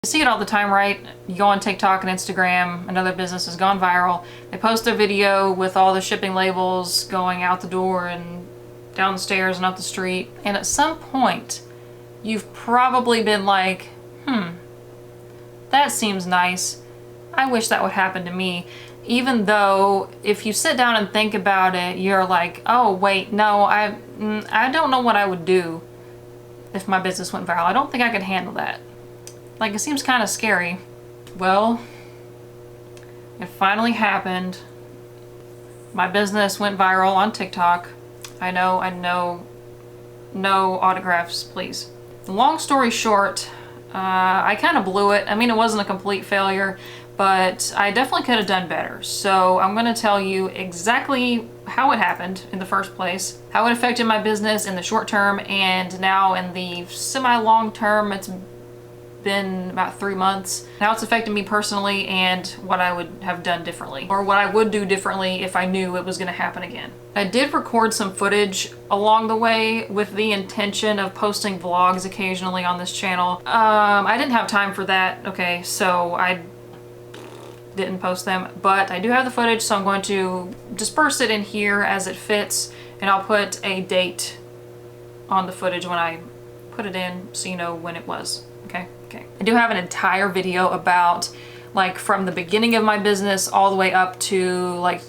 You see it all the time, right? You go on TikTok and Instagram, another business has gone viral. They post their video with all the shipping labels going out the door and down the stairs and up the street. And at some point, you've probably been like, that seems nice. I wish that would happen to me. Even though if you sit down and think about it, you're like, oh wait, no, I don't know what I would do if my business went viral. I don't think I could handle that. Like, it seems kind of scary. Well, it finally happened. My business went viral on TikTok. I know, no autographs, please. Long story short, I kind of blew it. I mean, it wasn't a complete failure, but I definitely could have done better. So I'm going to tell you exactly how it happened in the first place, how it affected my business in the short term, and now in the semi-long term. It's been about 3 months. Now it's affected me personally, and what I would have done differently, or what I would do differently if I knew it was going to happen again. I did record some footage along the way with the intention of posting vlogs occasionally on this channel. I didn't have time for that, okay, so I didn't post them, but I do have the footage, so I'm going to disperse it in here as it fits, and I'll put a date on the footage when I put it in so you know when it was. Okay. I do have an entire video about, like, from the beginning of my business all the way up to like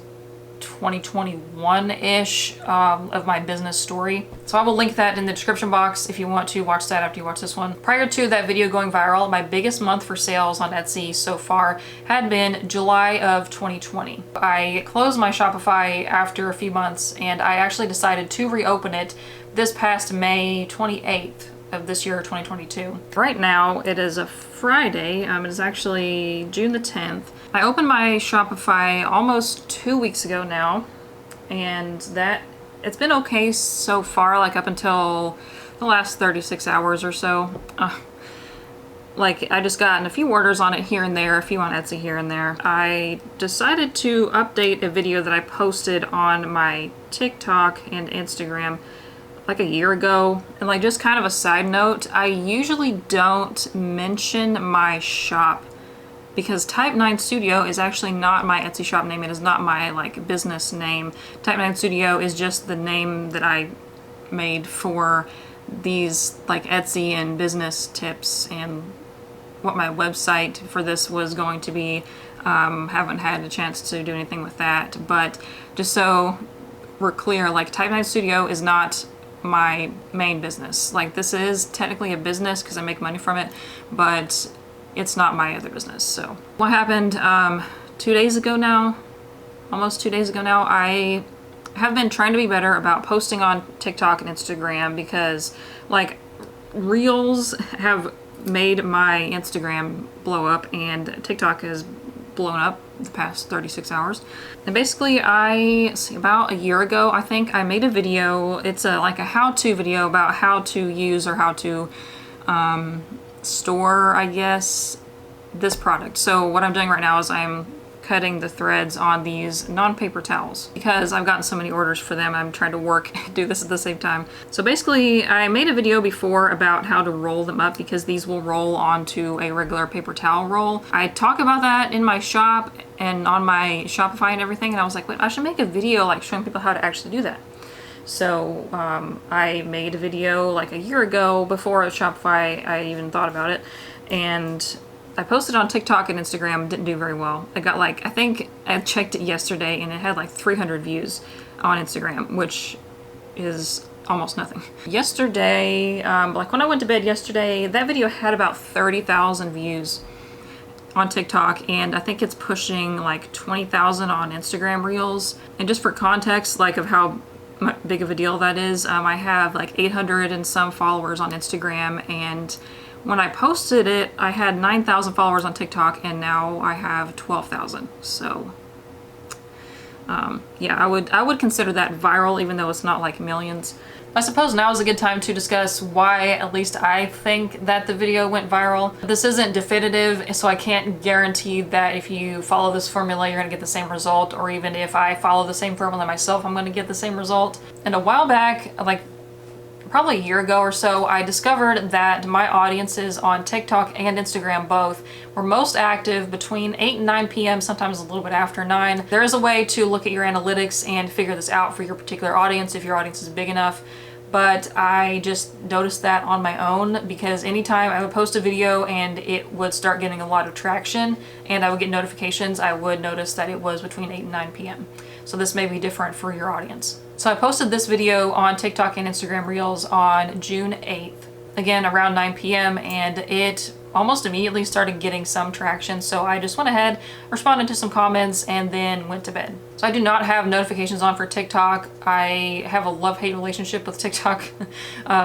2021-ish of my business story. So I will link that in the description box if you want to watch that after you watch this one. Prior to that video going viral, my biggest month for sales on Etsy so far had been July of 2020. I closed my Shopify after a few months, and I actually decided to reopen it this past May 28th. Of this year, 2022. Right now, it is a Friday. It is actually June the 10th. I opened my Shopify almost 2 weeks ago now, and it's been okay so far, like up until the last 36 hours or so. Like, I just gotten a few orders on it here and there, a few on Etsy here and there. I decided to update a video that I posted on my TikTok and Instagram like a year ago. And like, just kind of a side note, I usually don't mention my shop because Type 9 Studio is actually not my Etsy shop name. It is not my like business name. Type 9 Studio is just the name that I made for these like Etsy and business tips, and what my website for this was going to be. Haven't had a chance to do anything with that, but just so we're clear, like, Type 9 Studio is not my main business. Like, this is technically a business because I make money from it, but it's not my other business. So what happened 2 days ago now, almost 2 days ago now, I have been trying to be better about posting on TikTok and Instagram because, like, Reels have made my Instagram blow up and TikTok has blown up the past 36 hours. And basically, about a year ago, I think, I made a video. It's like a how-to video about how to use or how to store, I guess, this product. So what I'm doing right now is I'm cutting the threads on these non-paper towels because I've gotten so many orders for them. I'm trying to do this at the same time. So basically, I made a video before about how to roll them up because these will roll onto a regular paper towel roll. I talk about that in my shop and on my Shopify and everything, and I was like, wait, I should make a video like showing people how to actually do that. So I made a video like a year ago before Shopify I even thought about it, and I posted on TikTok and Instagram. Didn't do very well. I got like, I think I checked it yesterday and it had like 300 views on Instagram, which is almost nothing. Yesterday, like when I went to bed yesterday, that video had about 30,000 views on TikTok, and I think it's pushing like 20,000 on Instagram Reels. And just for context, like, of how big of a deal that is, I have like 800 and some followers on Instagram, and when I posted it, I had 9,000 followers on TikTok, and now I have 12,000. So, yeah, I would consider that viral, even though it's not like millions. I suppose now is a good time to discuss why, at least I think, that the video went viral. This isn't definitive, so I can't guarantee that if you follow this formula, you're gonna get the same result, or even if I follow the same formula myself, I'm gonna get the same result. And a while back, like probably a year ago or so, I discovered that my audiences on TikTok and Instagram both were most active between 8 and 9 p.m., sometimes a little bit after 9. There is a way to look at your analytics and figure this out for your particular audience if your audience is big enough. But I just noticed that on my own, because anytime I would post a video and it would start getting a lot of traction and I would get notifications, I would notice that it was between 8 and 9 p.m. So this may be different for your audience. So I posted this video on TikTok and Instagram Reels on June 8th, again around 9 p.m. and it almost immediately started getting some traction. So I just went ahead, responded to some comments, and then went to bed. So I do not have notifications on for TikTok. I have a love-hate relationship with TikTok.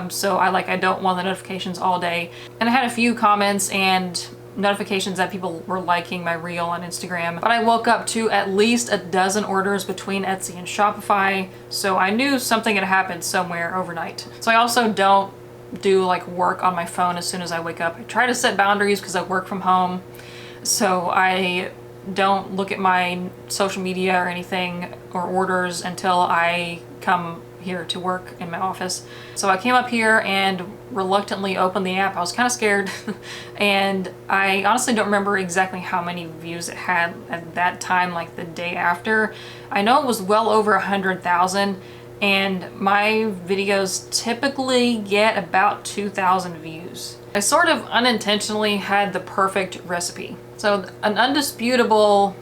So I don't want the notifications all day. And I had a few comments and notifications that people were liking my reel on Instagram, but I woke up to at least a dozen orders between Etsy and Shopify. So I knew something had happened somewhere overnight. So I also don't do like work on my phone as soon as I wake up. I try to set boundaries because I work from home, so I don't look at my social media or anything or orders until I come here to work in my office. So I came up here and reluctantly opened the app. I was kind of scared and I honestly don't remember exactly how many views it had at that time, like the day after. I know it was well over 100,000. And my videos typically get about 2,000 views. I sort of unintentionally had the perfect recipe. So an undisputable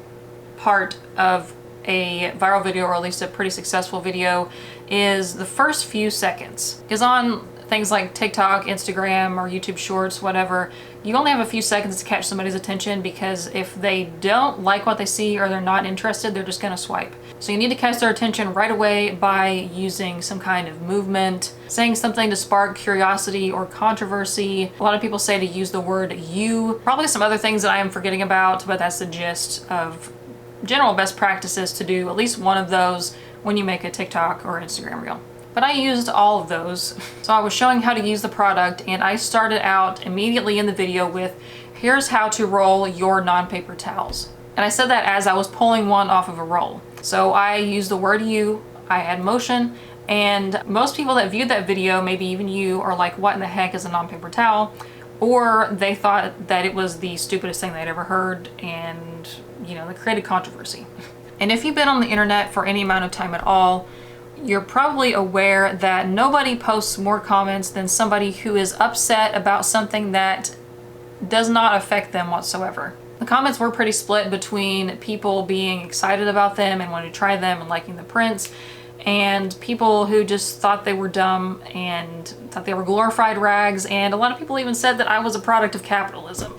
part of a viral video, or at least a pretty successful video, is the first few seconds. Because on things like TikTok, Instagram, or YouTube Shorts, whatever, you only have a few seconds to catch somebody's attention, because if they don't like what they see or they're not interested, they're just gonna swipe. So you need to catch their attention right away by using some kind of movement, saying something to spark curiosity or controversy. A lot of people say to use the word "you." Probably some other things that I am forgetting about, but that's the gist of general best practices to do at least one of those when you make a TikTok or Instagram reel. But I used all of those. So I was showing how to use the product, and I started out immediately in the video with, here's how to roll your non-paper towels. And I said that as I was pulling one off of a roll. So I used the word "you," I had motion, and most people that viewed that video, maybe even you, are like, what in the heck is a non-paper towel? Or they thought that it was the stupidest thing they'd ever heard, and it created controversy. And if you've been on the internet for any amount of time at all, you're probably aware that nobody posts more comments than somebody who is upset about something that does not affect them whatsoever. The comments were pretty split between people being excited about them and wanting to try them and liking the prints, and people who just thought they were dumb and thought they were glorified rags, and a lot of people even said that I was a product of capitalism.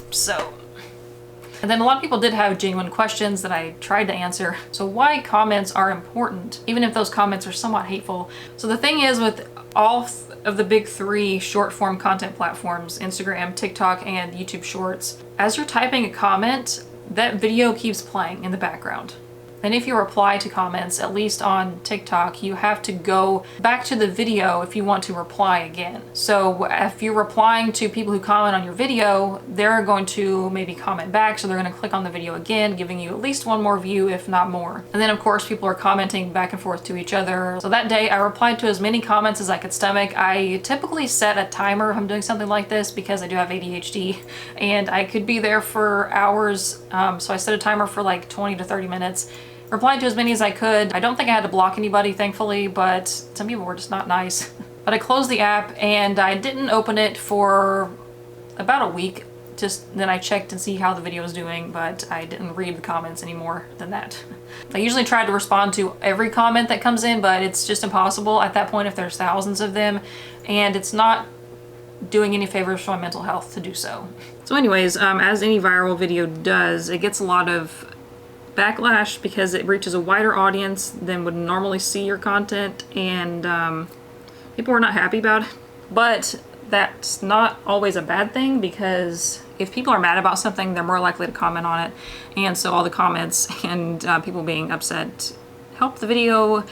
And then a lot of people did have genuine questions that I tried to answer. So why comments are important, even if those comments are somewhat hateful. So the thing is, with all of the big three short form content platforms, Instagram, TikTok, and YouTube Shorts, as you're typing a comment, that video keeps playing in the background. And if you reply to comments, at least on TikTok, you have to go back to the video if you want to reply again. So if you're replying to people who comment on your video, they're going to maybe comment back, so they're going to click on the video again, giving you at least one more view, if not more. And then of course people are commenting back and forth to each other. So that day I replied to as many comments as I could stomach. I typically set a timer if I'm doing something like this, because I do have ADHD and I could be there for hours. So I set a timer for like 20 to 30 minutes. Replied to as many as I could. I don't think I had to block anybody, thankfully, but some people were just not nice. But I closed the app and I didn't open it for about a week. Then I checked and see how the video was doing, but I didn't read the comments any more than that. I usually try to respond to every comment that comes in, but it's just impossible at that point if there's thousands of them, and it's not doing any favors for my mental health to do so. So anyways, as any viral video does, it gets a lot of backlash because it reaches a wider audience than would normally see your content, and people are not happy about it. But that's not always a bad thing, because if people are mad about something, they're more likely to comment on it, and so all the comments and people being upset help the video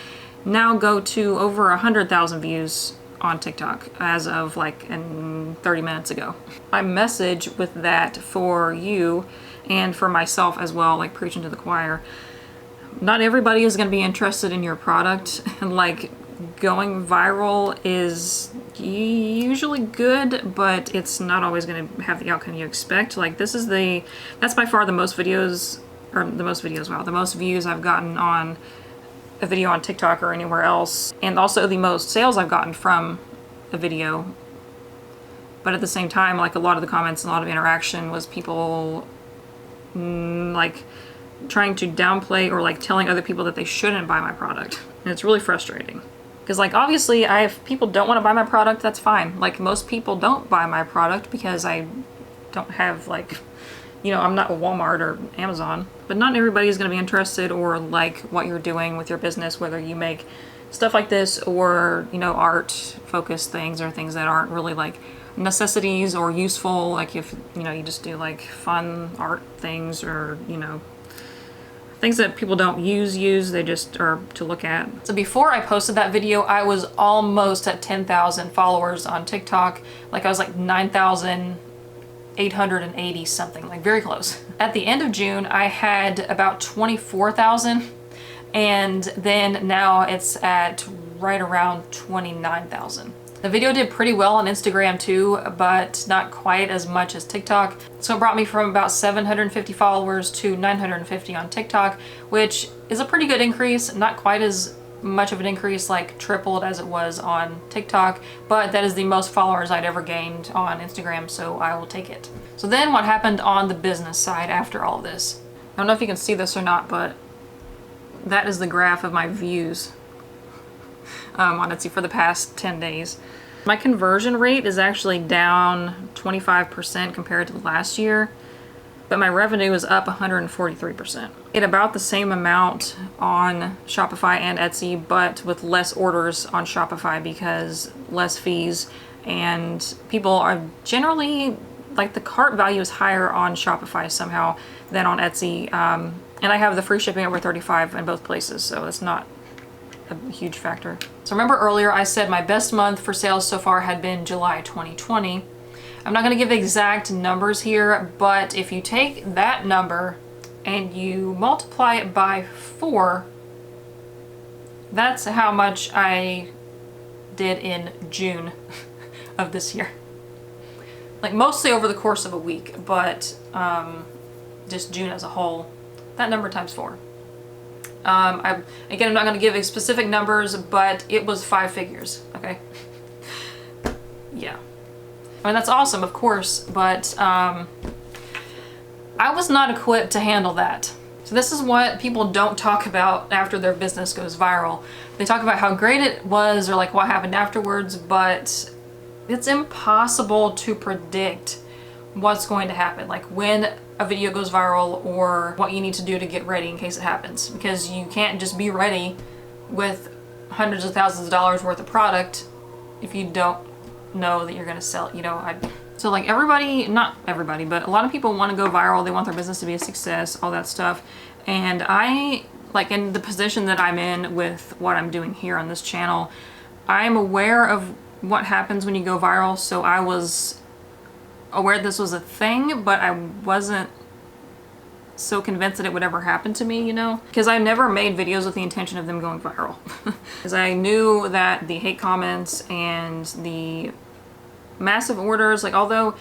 now go to over 100,000 views on TikTok as of like 30 minutes ago. My message with that for you and for myself as well, like preaching to the choir, not everybody is going to be interested in your product. And like going viral is usually good, but it's not always going to have the outcome you expect. Like that's by far the most videos, the most views I've gotten on a video on TikTok or anywhere else, and also the most sales I've gotten from a video. But at the same time, like a lot of the comments and a lot of interaction was people like trying to downplay or like telling other people that they shouldn't buy my product. And it's really frustrating. Because like obviously if people don't want to buy my product, that's fine. Like most people don't buy my product because I don't have like, you know, I'm not Walmart or Amazon. But not everybody's going to be interested or like what you're doing with your business, whether you make stuff like this or, you know, art focused things or things that aren't really like necessities or useful. Like if, you know, you just do like fun art things or, you know, things that people don't use, they just are to look at. So before I posted that video, I was almost at 10,000 followers on TikTok. Like I was like 9,880 something, like very close. At the end of June, I had about 24,000, and then now it's at right around 29,000. The video did pretty well on Instagram too, but not quite as much as TikTok. So it brought me from about 750 followers to 950 on TikTok, which is a pretty good increase. Not quite as much of an increase, like tripled as it was on TikTok, but that is the most followers I'd ever gained on Instagram, so I will take it. So then what happened on the business side after all this? I don't know if you can see this or not, but that is the graph of my views on Etsy for the past 10 days. My conversion rate is actually down 25% compared to last year, but my revenue is up 143%. At about the same amount on Shopify and Etsy, but with less orders on Shopify because less fees, and people are generally, like the cart value is higher on Shopify somehow than on Etsy, and I have the free shipping over 35 in both places, so it's not a huge factor. So remember earlier I said my best month for sales so far had been July 2020. I'm not going to give exact numbers here, but if you take that number and you multiply it by 4, that's how much I did in June of this year. Like mostly over the course of a week, but just June as a whole, that number times 4. Again, I'm not going to give specific numbers, but it was 5 figures, okay? Yeah. I mean, that's awesome, of course, but I was not equipped to handle that. So this is what people don't talk about after their business goes viral. They talk about how great it was or like what happened afterwards, but it's impossible to predict what's going to happen. Like when a video goes viral or what you need to do to get ready in case it happens, because you can't just be ready with hundreds of thousands of dollars worth of product if you don't know that you're going to sell it, you know. So like everybody, not everybody, but a lot of people want to go viral. They want their business to be a success, all that stuff. And I, like in the position that I'm in with what I'm doing here on this channel, I'm aware of what happens when you go viral. So I was aware this was a thing, but I wasn't so convinced that it would ever happen to me, you know? Because I never made videos with the intention of them going viral. Because I knew that the hate comments and the massive orders, like although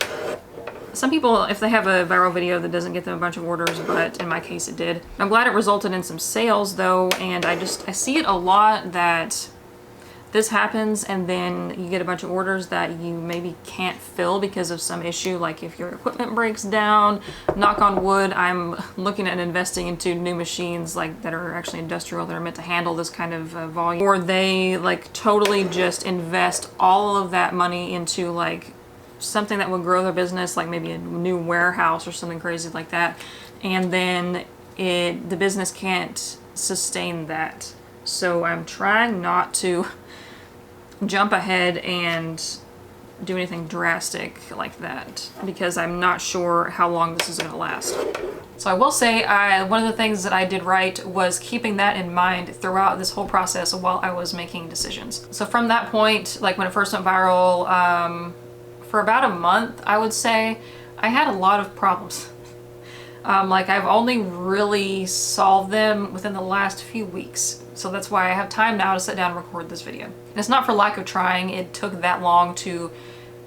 some people, if they have a viral video that doesn't get them a bunch of orders, but in my case it did. I'm glad it resulted in some sales though, and I see it a lot that this happens and then you get a bunch of orders that you maybe can't fill because of some issue, like if your equipment breaks down. Knock on wood, I'm looking at investing into new machines like that are actually industrial, that are meant to handle this kind of volume. Or they like totally just invest all of that money into like something that would grow their business, like maybe a new warehouse or something crazy like that, and then the business can't sustain that. So I'm trying not to jump ahead and do anything drastic like that because I'm not sure how long this is going to last. So I will say one of the things that I did right was keeping that in mind throughout this whole process while I was making decisions. So from that point, like when it first went viral, for about a month, I would say, I had a lot of problems. Like I've only really solved them within the last few weeks. So that's why I have time now to sit down and record this video. And it's not for lack of trying. It took that long to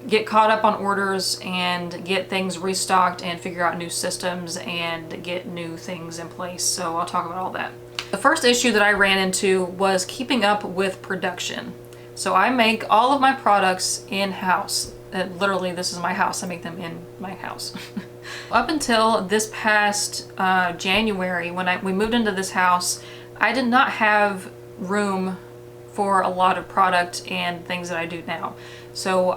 get caught up on orders and get things restocked and figure out new systems and get new things in place. So I'll talk about all that. The first issue that I ran into was keeping up with production. So I make all of my products in-house. Literally, this is my house. I make them in my house. Up until this past January, when we moved into this house, I did not have room for a lot of product and things that I do now. So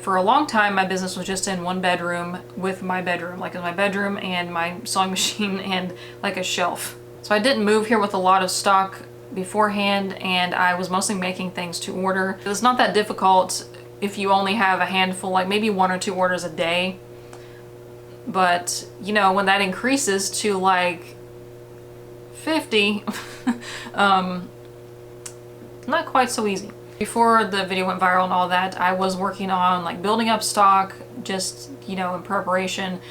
for a long time, my business was just in one bedroom with my bedroom, like my bedroom and my sewing machine and like a shelf. So I didn't move here with a lot of stock beforehand, and I was mostly making things to order. It's not that difficult if you only have a handful, like maybe 1 or 2 orders a day. But, you know, when that increases to like 50, not quite so easy. Before the video went viral and all that, I was working on like building up stock, just, you know, in preparation,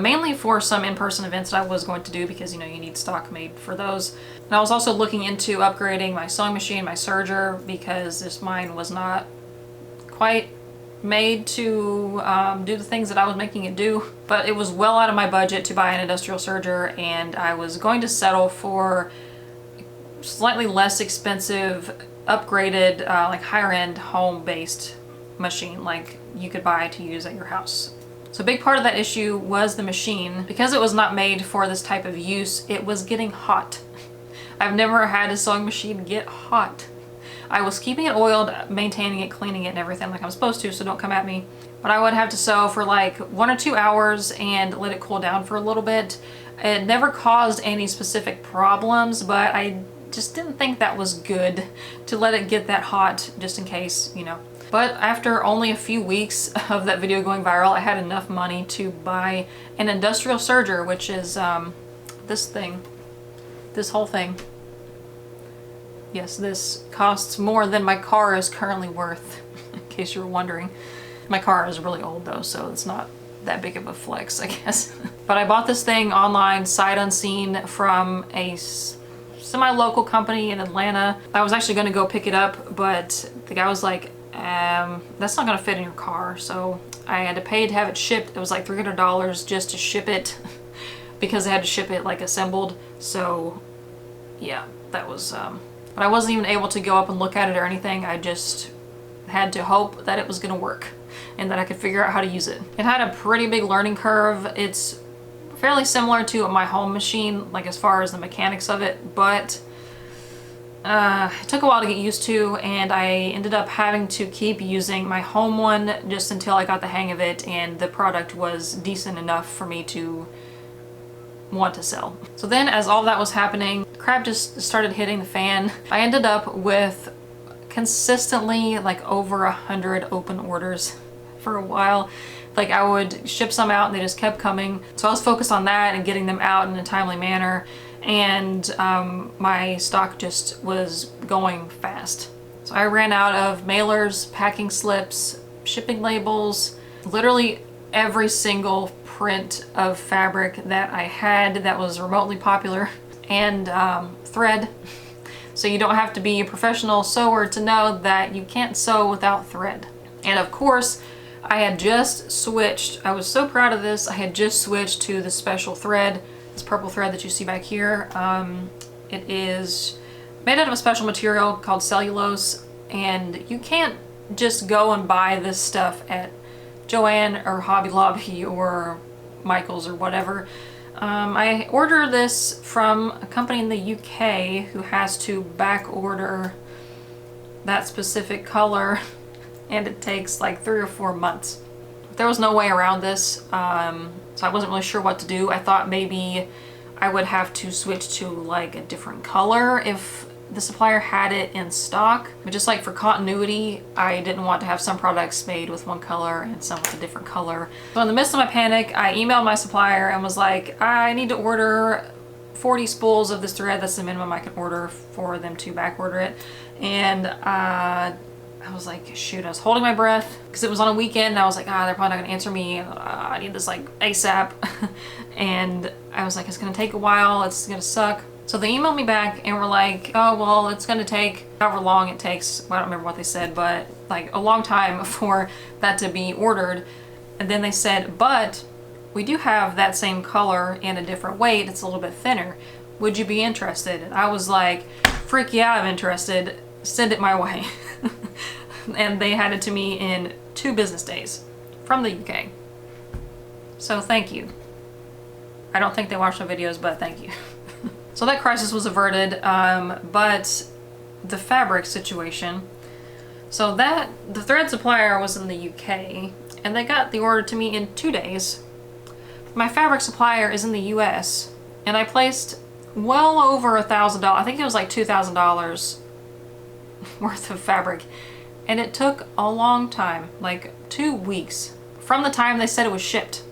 mainly for some in-person events that I was going to do, because, you know, you need stock made for those. And I was also looking into upgrading my sewing machine, my serger, because mine was not quite made to do the things that I was making it do. But it was well out of my budget to buy an industrial serger, and I was going to settle for slightly less expensive, upgraded, like higher-end home-based machine like you could buy to use at your house. So a big part of that issue was the machine. Because it was not made for this type of use, it was getting hot. I've never had a sewing machine get hot. I was keeping it oiled, maintaining it, cleaning it, and everything like I'm supposed to, so don't come at me. But I would have to sew for like 1 or 2 hours and let it cool down for a little bit. It never caused any specific problems, but I just didn't think that was good to let it get that hot, just in case, you know. But after only a few weeks of that video going viral, I had enough money to buy an industrial serger, which is this thing, this whole thing. Yes, this costs more than my car is currently worth, in case you were wondering. My car is really old though, so it's not that big of a flex, I guess. But I bought this thing online, sight unseen, from a semi-local company in Atlanta. I was actually going to go pick it up, but the guy was like, that's not going to fit in your car. So I had to pay to have it shipped. It was like $300 just to ship it because I had to ship it like assembled. So yeah, that was, but I wasn't even able to go up and look at it or anything. I just had to hope that it was going to work and that I could figure out how to use it. It had a pretty big learning curve. It's fairly similar to my home machine, like as far as the mechanics of it, but it took a while to get used to, and I ended up having to keep using my home one just until I got the hang of it and the product was decent enough for me to want to sell. So then, as all that was happening, crap just started hitting the fan. I ended up with consistently like over 100 open orders for a while. Like I would ship some out and they just kept coming. So I was focused on that and getting them out in a timely manner. And my stock just was going fast. So I ran out of mailers, packing slips, shipping labels, literally every single print of fabric that I had that was remotely popular, and thread. So you don't have to be a professional sewer to know that you can't sew without thread. And of course, I had just switched, I was so proud of this, I had just switched to the special thread, this purple thread that you see back here. It is made out of a special material called cellulose, and you can't just go and buy this stuff at Joann or Hobby Lobby or Michael's or whatever. I ordered this from a company in the UK who has to back order that specific color, and it takes like 3 or 4 months. There was no way around this, so I wasn't really sure what to do. I thought maybe I would have to switch to like a different color if the supplier had it in stock. But just like for continuity, I didn't want to have some products made with one color and some with a different color. So in the midst of my panic, I emailed my supplier and was like, I need to order 40 spools of this thread. That's the minimum I can order for them to back order it. And I was like, shoot, I was holding my breath because it was on a weekend and I was like, they're probably not gonna answer me. I need this like ASAP. And I was like, it's gonna take a while, it's gonna suck. So So they emailed me back and were like, oh, well, it's gonna take however long it takes. I don't remember what they said, but like a long time for that to be ordered. And then they said, but we do have that same color in a different weight. It's a little bit thinner. Would you be interested? And I was like, freak yeah, I'm interested. Send it my way. And they had it to me in 2 business days from the UK. So thank you. I don't think they watch the videos, but thank you. So that crisis was averted, but the fabric situation. So the thread supplier was in the UK, and they got the order to me in 2 days. My fabric supplier is in the US, and I placed well over $1,000. I think it was like $2,000 worth of fabric, and it took a long time, like 2 weeks from the time they said it was shipped.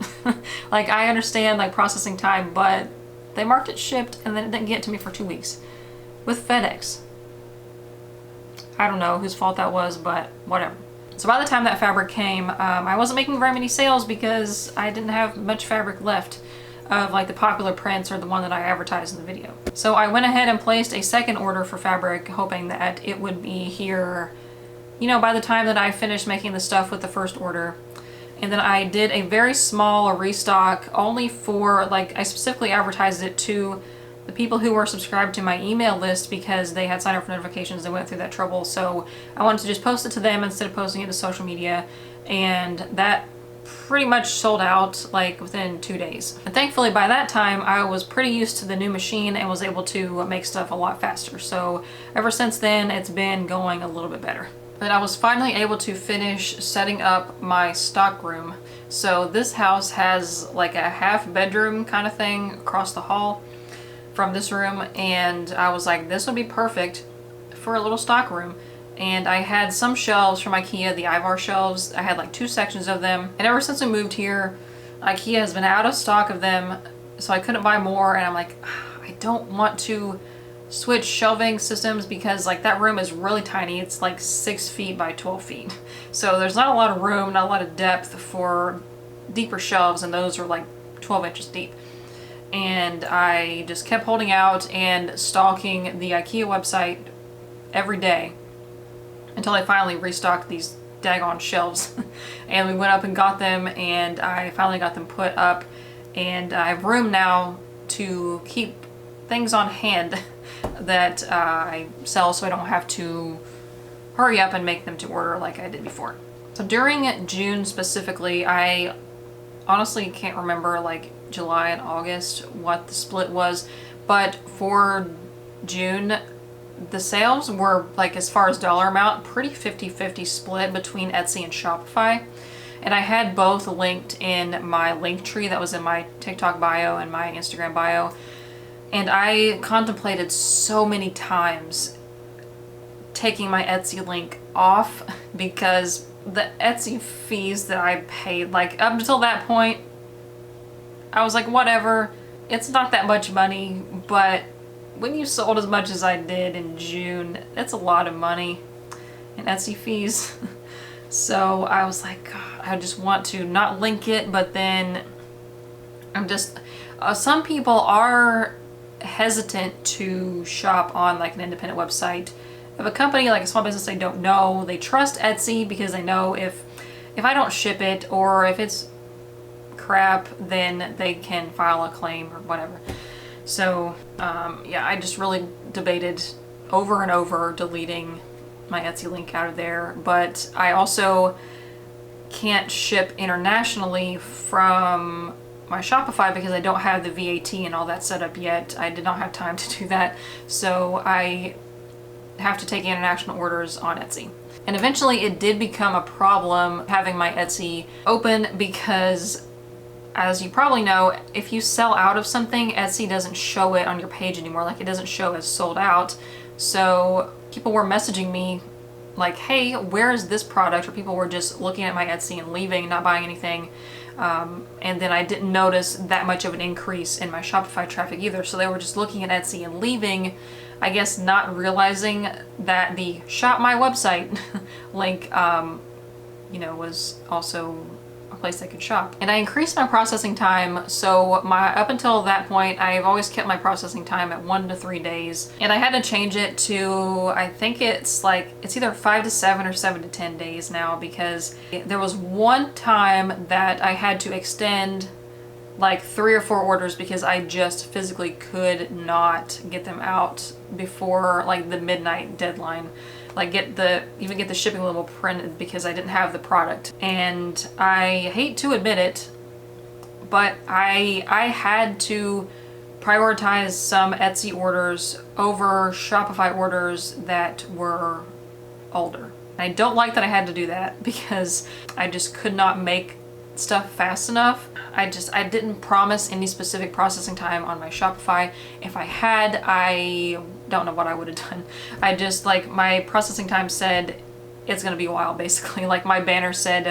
Like, I understand like processing time, but they marked it shipped and then it didn't get to me for 2 weeks with FedEx. I don't know whose fault that was, but whatever. So by the time that fabric came, I wasn't making very many sales because I didn't have much fabric left of like the popular prints or the one that I advertised in the video. So I went ahead and placed a second order for fabric, hoping that it would be here, you know, by the time that I finished making the stuff with the first order. And then I did a very small restock only for, like, I specifically advertised it to the people who were subscribed to my email list because they had signed up for notifications. They went through that trouble. So I wanted to just post it to them instead of posting it to social media. And that pretty much sold out like within 2 days. And thankfully by that time I was pretty used to the new machine and was able to make stuff a lot faster. So ever since then it's been going a little bit better. But I was finally able to finish setting up my stock room. So this house has like a half bedroom kind of thing across the hall from this room, and I was like, this would be perfect for a little stock room. And I had some shelves from IKEA, the Ivar shelves. I had like 2 sections of them, and ever since I moved here, IKEA has been out of stock of them, so I couldn't buy more. And I'm like, I don't want to switch shelving systems because like that room is really tiny. It's like 6 feet by 12 feet. So there's not a lot of room, not a lot of depth for deeper shelves, and those are like 12 inches deep. And I just kept holding out and stalking the IKEA website every day until I finally restocked these daggone shelves. And we went up and got them, and I finally got them put up, and I have room now to keep things on hand that I sell, so I don't have to hurry up and make them to order like I did before. So during June specifically, I honestly can't remember like July and August what the split was, but for June the sales were, like, as far as dollar amount, pretty 50-50 split between Etsy and Shopify. And I had both linked in my link tree that was in my TikTok bio and my Instagram bio. And I contemplated so many times taking my Etsy link off because the Etsy fees that I paid, like up until that point, I was like, whatever, it's not that much money, but when you sold as much as I did in June, that's a lot of money in Etsy fees. So I was like, God, I just want to not link it, but then I'm just, some people are hesitant to shop on like an independent website of a company, like a small business they don't know. They trust Etsy because they know if I don't ship it or if it's crap, then they can file a claim or whatever. So yeah, I just really debated over and over deleting my Etsy link out of there. But I also can't ship internationally from my Shopify because I don't have the VAT and all that set up yet. I did not have time to do that. So I have to take international orders on Etsy. And eventually it did become a problem having my Etsy open because, as you probably know, if you sell out of something, Etsy doesn't show it on your page anymore. Like, it doesn't show as sold out. So people were messaging me like, hey, where is this product? Or people were just looking at my Etsy and leaving, not buying anything. And then I didn't notice that much of an increase in my Shopify traffic either. So they were just looking at Etsy and leaving, I guess not realizing that the shop my website link, you know, was also place they could shop. And I increased my processing time. So up until that point, I've always kept my processing time at 1 to 3 days. And I had to change it to, I think it's either 5 to 7 or 7 to 10 days now, because there was one time that I had to extend like 3 or 4 orders because I just physically could not get them out before like the midnight deadline. Like even get the shipping label printed because I didn't have the product. And I hate to admit it, but I had to prioritize some Etsy orders over Shopify orders that were older. I don't like that I had to do that because I just could not make stuff fast enough. I didn't promise any specific processing time on my Shopify. If I had, I don't know what I would have done. I just, like, my processing time said it's going to be a while, basically. Like, my banner said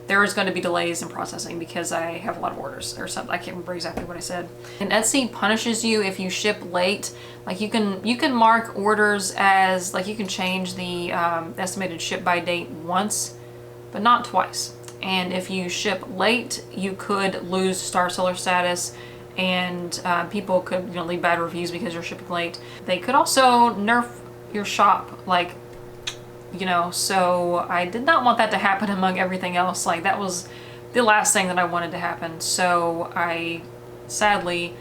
there is going to be delays in processing because I have a lot of orders or something. I can't remember exactly what I said. And Etsy punishes you if you ship late. Like, you can mark orders as, like, you can change the estimated ship by date once, but not twice. And if you ship late, you could lose star seller status, and people could, leave bad reviews because you're shipping late. They could also nerf your shop, like, so I did not want that to happen among everything else. Like, that was the last thing that I wanted to happen. So I sadly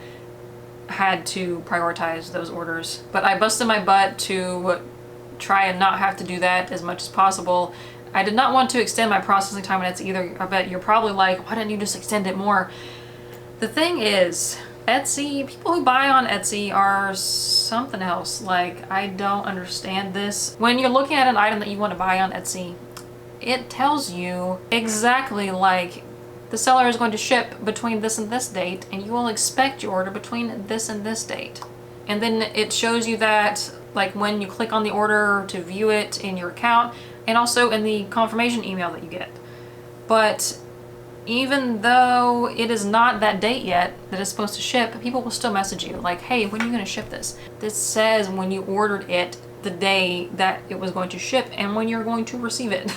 had to prioritize those orders. But I busted my butt to try and not have to do that as much as possible. I did not want to extend my processing time on Etsy either. I bet you're probably like, why didn't you just extend it more? The thing is, Etsy, people who buy on Etsy are something else. Like, I don't understand this. When you're looking at an item that you want to buy on Etsy, it tells you exactly, like, the seller is going to ship between this and this date, and you will expect your order between this and this date. And then it shows you that, like, when you click on the order to view it in your account, and also in the confirmation email that you get. But even though it is not that date yet that it's supposed to ship, people will still message you like, hey, when are you going to ship this? This says when you ordered it, the day that it was going to ship, and when you're going to receive it.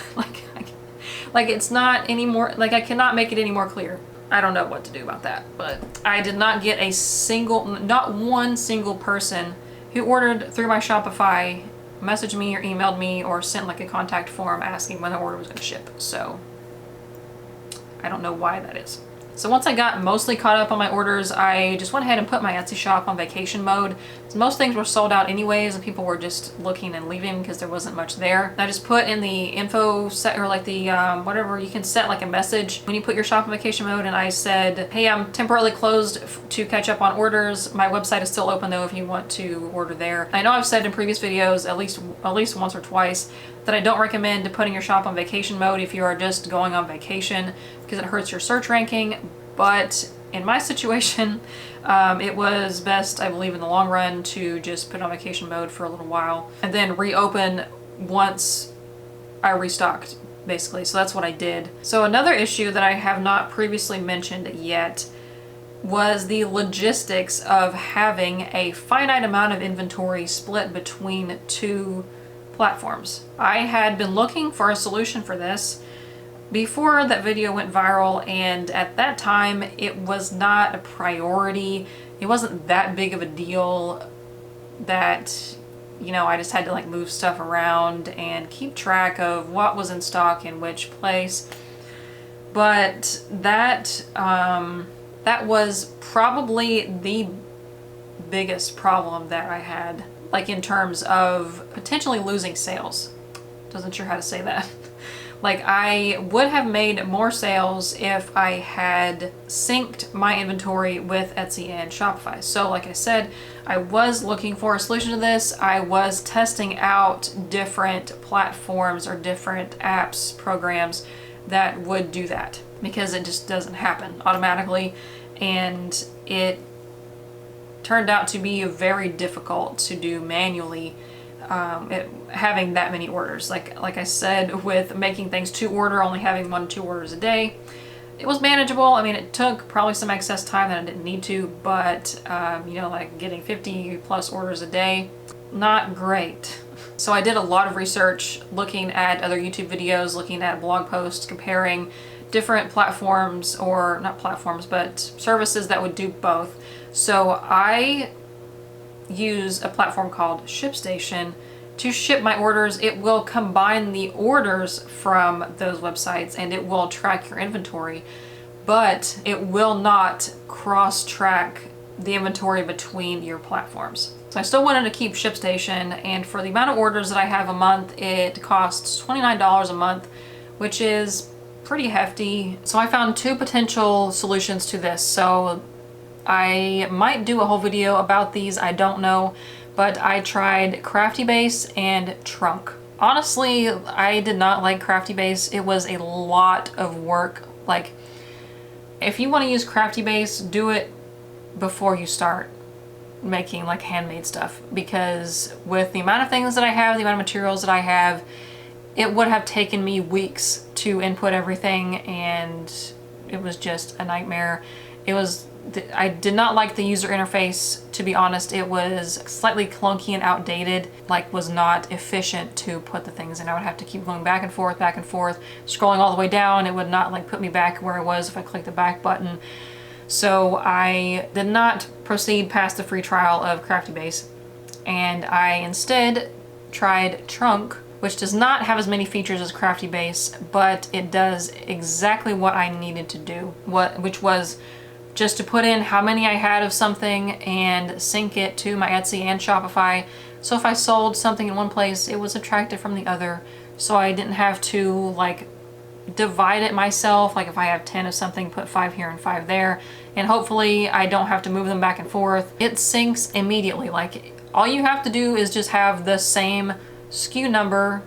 like it's not anymore, like, I cannot make it any more clear. I don't know what to do about that, but I did not get not one single person who ordered through my Shopify messaged me or emailed me or sent like a contact form asking when the order was going to ship. So I don't know why that is. So once I got mostly caught up on my orders, I just went ahead and put my Etsy shop on vacation mode. So most things were sold out anyways, and people were just looking and leaving because there wasn't much there. I just put in the info set, or like the whatever, you can set like a message when you put your shop on vacation mode, and I said, hey, I'm temporarily closed to catch up on orders. My website is still open though if you want to order there. I know I've said in previous videos at least once or twice that I don't recommend putting your shop on vacation mode if you are just going on vacation, because it hurts your search ranking. But in my situation, it was best, I believe, in the long run to just put it on vacation mode for a little while and then reopen once I restocked, basically. So that's what I did. So another issue that I have not previously mentioned yet was the logistics of having a finite amount of inventory split between 2 platforms. I had been looking for a solution for this before that video went viral, and at that time it was not a priority. It wasn't that big of a deal that, I just had to like move stuff around and keep track of what was in stock in which place. But that was probably the biggest problem that I had, like in terms of potentially losing sales. Wasn't sure how to say that. Like, I would have made more sales if I had synced my inventory with Etsy and Shopify. So like I said, I was looking for a solution to this. I was testing out different platforms or different apps, programs that would do that, because it just doesn't happen automatically. And it turned out to be very difficult to do manually. Having that many orders. Like I said, with making things to order, only having 1 to 2 orders a day, it was manageable. I mean, it took probably some excess time that I didn't need to, but like getting 50 plus orders a day, not great. So I did a lot of research looking at other YouTube videos, looking at blog posts, comparing different platforms, or not platforms, but services that would do both. So I use a platform called ShipStation to ship my orders. It will combine the orders from those websites and it will track your inventory, but it will not cross-track the inventory between your platforms. So I still wanted to keep ShipStation, and for the amount of orders that I have a month, it costs $29 a month, which is pretty hefty. So I found two potential solutions to this. So I might do a whole video about these, I don't know, but I tried Crafty Base and Trunk. Honestly, I did not like Crafty Base. It was a lot of work. Like, if you want to use Crafty Base, do it before you start making like handmade stuff, because with the amount of things that I have, the amount of materials that I have, it would have taken me weeks to input everything, and it was just a nightmare. I did not like the user interface, to be honest. It was slightly clunky and outdated, like was not efficient to put the things in. I would have to keep going back and forth, scrolling all the way down. It would not like put me back where I was if I clicked the back button. So I did not proceed past the free trial of Crafty Base, and I instead tried Trunk, which does not have as many features as Crafty Base, but it does exactly what I needed to do, which was just to put in how many I had of something and sync it to my Etsy and Shopify. So if I sold something in one place, it was subtracted from the other, so I didn't have to like divide it myself. Like if I have 10 of something, put 5 here and 5 there, and hopefully I don't have to move them back and forth. It syncs immediately. Like all you have to do is just have the same SKU number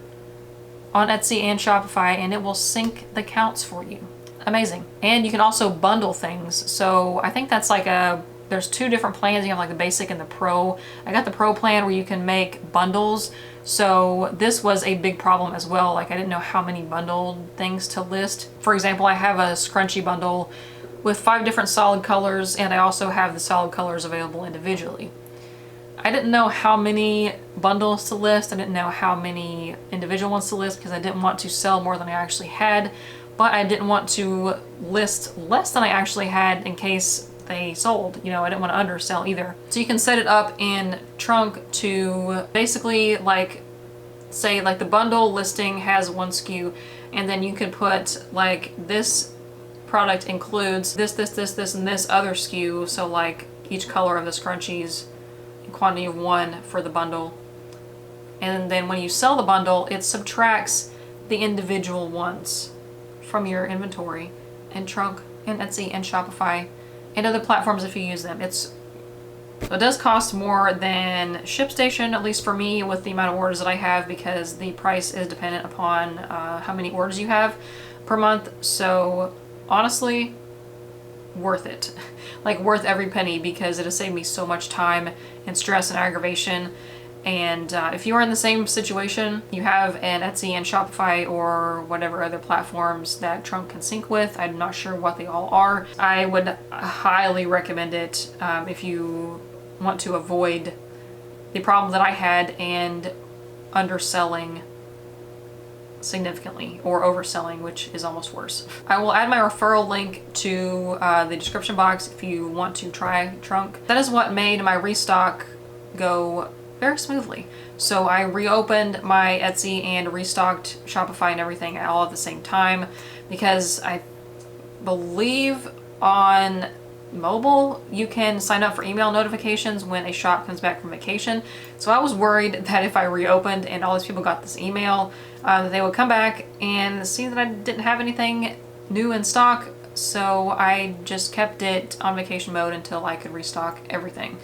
on Etsy and Shopify, and it will sync the counts for you. Amazing. And you can also bundle things. So I think that's like there's two different plans. You have like the basic and the pro. I got the pro plan where you can make bundles. So this was a big problem as well. Like I didn't know how many bundled things to list. For example, I have a scrunchie bundle with 5 different solid colors, and I also have the solid colors available individually. I didn't know how many bundles to list. I didn't know how many individual ones to list because I didn't want to sell more than I actually had, but I didn't want to list less than I actually had in case they sold. You know, I didn't want to undersell either. So you can set it up in Trunk to basically like, say like the bundle listing has 1 SKU, and then you could put like this product includes this, and this other SKU. So like each color of the scrunchies, quantity of 1 for the bundle. And then when you sell the bundle, it subtracts the individual ones from your inventory in Trunk and Etsy and Shopify and other platforms if you use them. It does cost more than ShipStation, at least for me, with the amount of orders that I have, because the price is dependent upon how many orders you have per month. So honestly, worth it. Like worth every penny, because it has saved me so much time and stress and aggravation. And if you are in the same situation, you have an Etsy and Shopify or whatever other platforms that Trunk can sync with, I'm not sure what they all are, I would highly recommend it if you want to avoid the problem that I had and underselling significantly, or overselling, which is almost worse. I will add my referral link to the description box if you want to try Trunk. That is what made my restock go very smoothly. So I reopened my Etsy and restocked Shopify and everything all at the same time, because I believe on mobile you can sign up for email notifications when a shop comes back from vacation. So I was worried that if I reopened and all these people got this email, they would come back and see that I didn't have anything new in stock. So I just kept it on vacation mode until I could restock everything.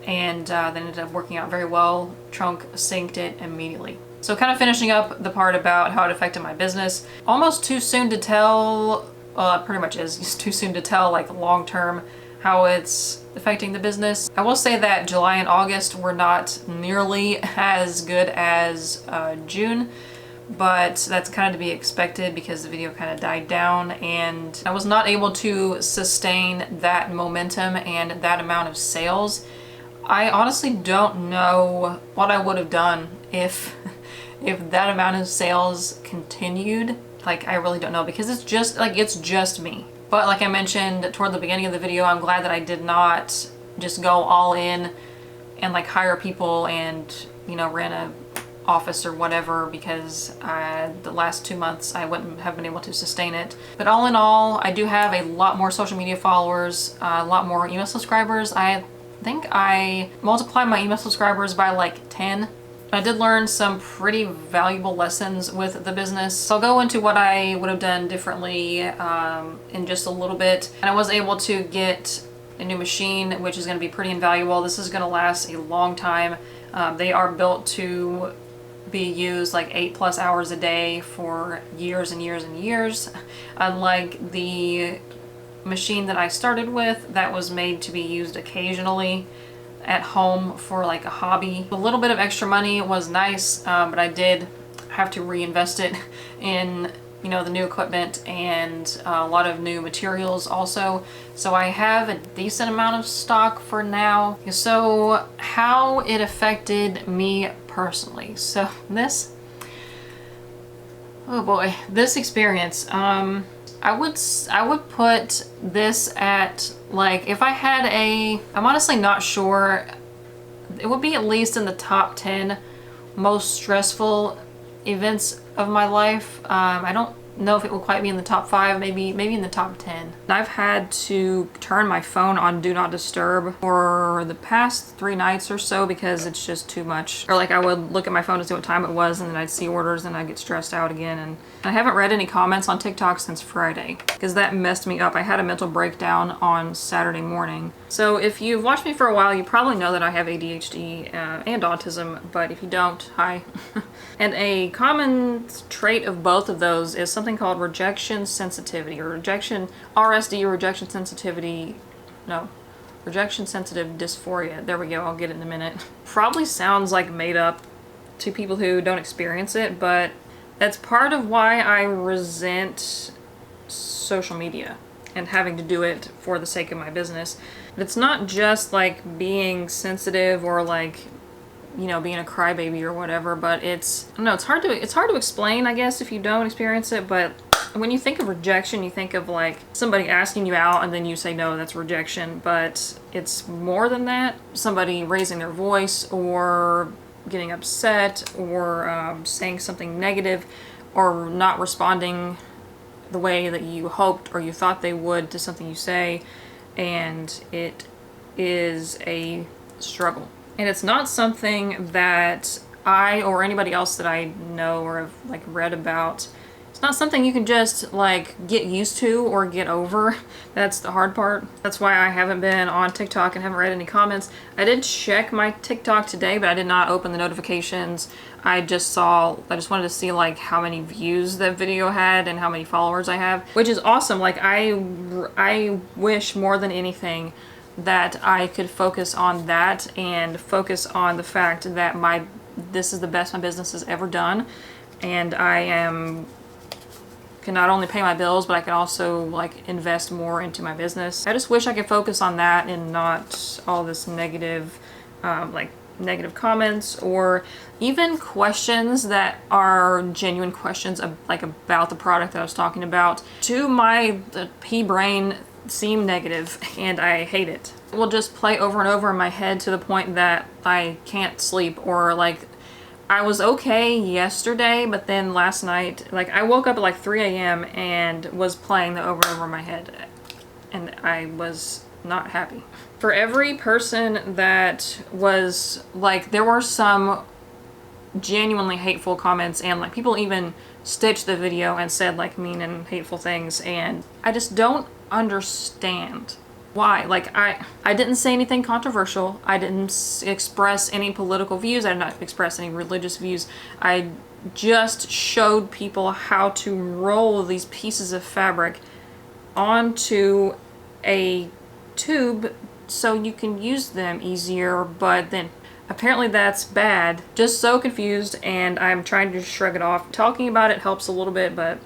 And then ended up working out very well. Trunk synced it immediately. So kind of finishing up the part about how it affected my business. Almost too soon to tell, well, it pretty much is too soon to tell, like long term, how it's affecting the business. I will say that July and August were not nearly as good as June, but that's kind of to be expected because the video kind of died down and I was not able to sustain that momentum and that amount of sales. I honestly don't know what I would have done if that amount of sales continued. Like, I really don't know, because it's just me. But like I mentioned toward the beginning of the video, I'm glad that I did not just go all in and like hire people and, you know, rent a office or whatever, because the last 2 months I wouldn't have been able to sustain it. But all in all, I do have a lot more social media followers, a lot more email subscribers. I think I multiplied my email subscribers by like 10. I did learn some pretty valuable lessons with the business. So I'll go into what I would have done differently in just a little bit. And I was able to get a new machine, which is going to be pretty invaluable. This is going to last a long time. They are built to be used like 8+ hours a day for years and years and years. Unlike the machine that I started with, that was made to be used occasionally at home for like a hobby. A little bit of extra money was nice, but I did have to reinvest it in, you know, the new equipment and a lot of new materials also. So I have a decent amount of stock for now. So how it affected me personally. So this, oh boy, this experience, I would put this at, like, if I had I'm honestly not sure, it would be at least in the top 10 most stressful events of my life. I don't know if it will quite be in the top 5, maybe in the top 10. I've had to turn my phone on Do Not Disturb for the past 3 nights or so because it's just too much. Or like I would look at my phone to see what time it was, and then I'd see orders and I'd get stressed out again. And I haven't read any comments on TikTok since Friday because that messed me up. I had a mental breakdown on Saturday morning. So if you've watched me for a while, you probably know that I have ADHD and autism, but if you don't, hi. And a common trait of both of those is something called rejection sensitivity, or RSD, rejection sensitive dysphoria. There we go, I'll get it in a minute. Probably sounds like made up to people who don't experience it, but that's part of why I resent social media and having to do it for the sake of my business. It's not just like being sensitive or like, you know, being a crybaby or whatever, but it's, I don't know, it's hard to explain, I guess, if you don't experience it. But when you think of rejection, you think of like somebody asking you out and then you say no, that's rejection. But it's more than that. Somebody raising their voice or getting upset or saying something negative or not responding the way that you hoped or you thought they would to something you say, and it is a struggle. And it's not something that I or anybody else that I know or have like read about, it's not something you can just like get used to or get over. That's the hard part. That's why I haven't been on TikTok and haven't read any comments. I did check my TikTok today, but I did not open the notifications. I just wanted to see like how many views that video had and how many followers I have, which is awesome. Like I wish more than anything that I could focus on that and focus on the fact that this is the best my business has ever done, and can not only pay my bills, but I can also like invest more into my business. I just wish I could focus on that and not all this negative, like negative comments or even questions that are genuine questions like about the product that I was talking about. To my pea brain seem negative, and I hate it. It will just play over and over in my head to the point that I can't sleep, or like I was okay yesterday, but then last night, like I woke up at like 3 a.m. and was playing the over and over in my head, and I was not happy. For every person that was like, there were some genuinely hateful comments, and like people even stitched the video and said like mean and hateful things, and I just don't understand why. Like I didn't say anything controversial. I didn't express any political views. I did not express any religious views. I just showed people how to roll these pieces of fabric onto a tube so you can use them easier, but then apparently that's bad. Just so confused, and I'm trying to shrug it off. Talking about it helps a little bit, but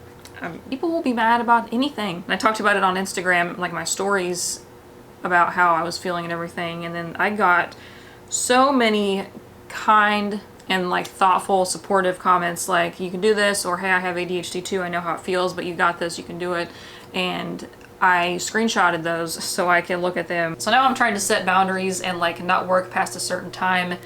people will be mad about anything. And I talked about it on Instagram, like my stories, about how I was feeling and everything, and then I got so many kind and like thoughtful, supportive comments like, you can do this, or hey, I have ADHD too, I know how it feels, but you got this, you can do it. And I screenshotted those so I can look at them. So now I'm trying to set boundaries and like not work past a certain time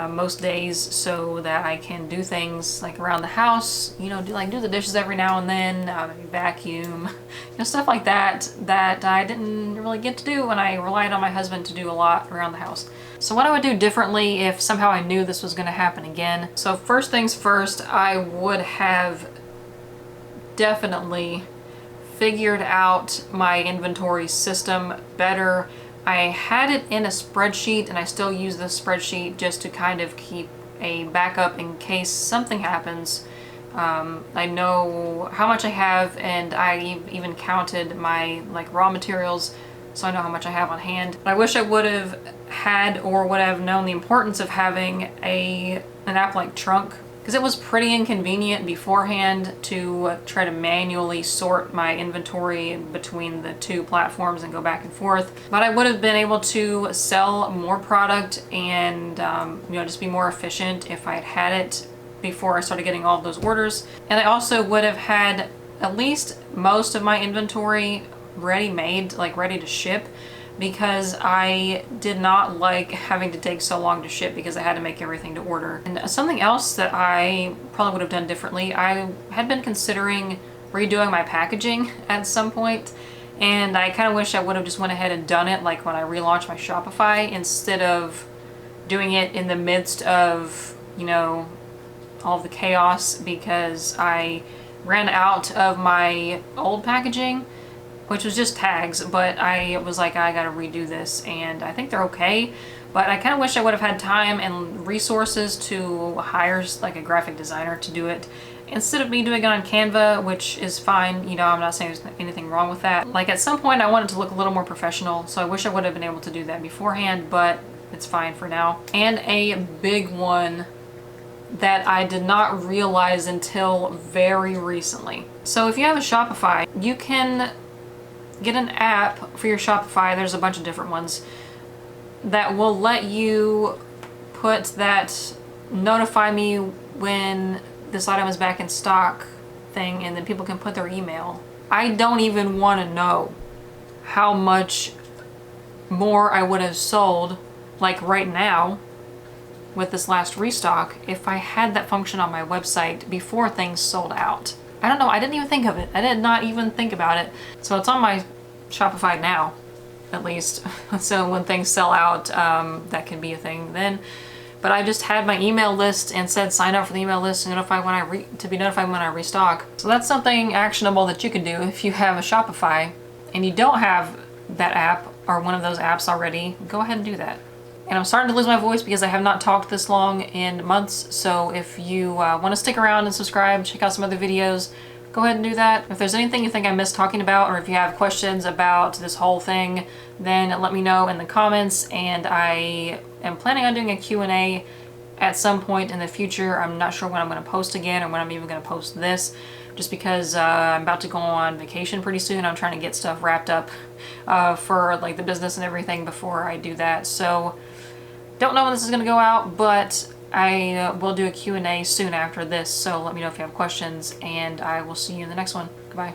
most days, so that I can do things like around the house, you know, do the dishes every now and then, maybe vacuum, you know, stuff like that that I didn't really get to do when I relied on my husband to do a lot around the house. So what I would do differently if somehow I knew this was going to happen again. So first things first, I would have definitely figured out my inventory system better. I had it in a spreadsheet, and I still use this spreadsheet just to kind of keep a backup in case something happens. I know how much I have, and I even counted my like raw materials, so I know how much I have on hand. I wish I would have had, or would have known, the importance of having an app like Trunk, because it was pretty inconvenient beforehand to try to manually sort my inventory between the two platforms and go back and forth. But I would have been able to sell more product and you know, just be more efficient if I had had it before I started getting all of those orders. And I also would have had at least most of my inventory ready-made, like ready to ship, because I did not like having to take so long to ship because I had to make everything to order. And something else that I probably would have done differently, I had been considering redoing my packaging at some point, and I kind of wish I would have just went ahead and done it like when I relaunched my Shopify, instead of doing it in the midst of, you know, all of the chaos, because I ran out of my old packaging, which was just tags, but I was like, I gotta redo this, and I think they're okay, but I kind of wish I would have had time and resources to hire like a graphic designer to do it, instead of me doing it on Canva, which is fine, you know, I'm not saying there's anything wrong with that. Like at some point I wanted to look a little more professional, so I wish I would have been able to do that beforehand, but it's fine for now. And a big one that I did not realize until very recently. So if you have a Shopify, you can get an app for your Shopify. There's a bunch of different ones that will let you put that notify me when this item is back in stock thing, and then people can put their email. I don't even want to know how much more I would have sold, like right now with this last restock, if I had that function on my website before things sold out. I don't know, I didn't even think of it. I did not even think about it. So it's on my Shopify now, at least. So when things sell out, that can be a thing then. But I just had my email list and said sign up for the email list to be notified when I restock. So that's something actionable that you can do if you have a Shopify and you don't have that app or one of those apps already. Go ahead and do that. And I'm starting to lose my voice because I have not talked this long in months. So if you want to stick around and subscribe, check out some other videos, go ahead and do that. If there's anything you think I missed talking about, or if you have questions about this whole thing, then let me know in the comments. And I am planning on doing a Q&A at some point in the future. I'm not sure when I'm going to post again, or when I'm even going to post this, just because I'm about to go on vacation pretty soon. I'm trying to get stuff wrapped up for like the business and everything before I do that. So don't know when this is going to go out, but I will do a Q&A soon after this. So let me know if you have questions, and I will see you in the next one. Goodbye.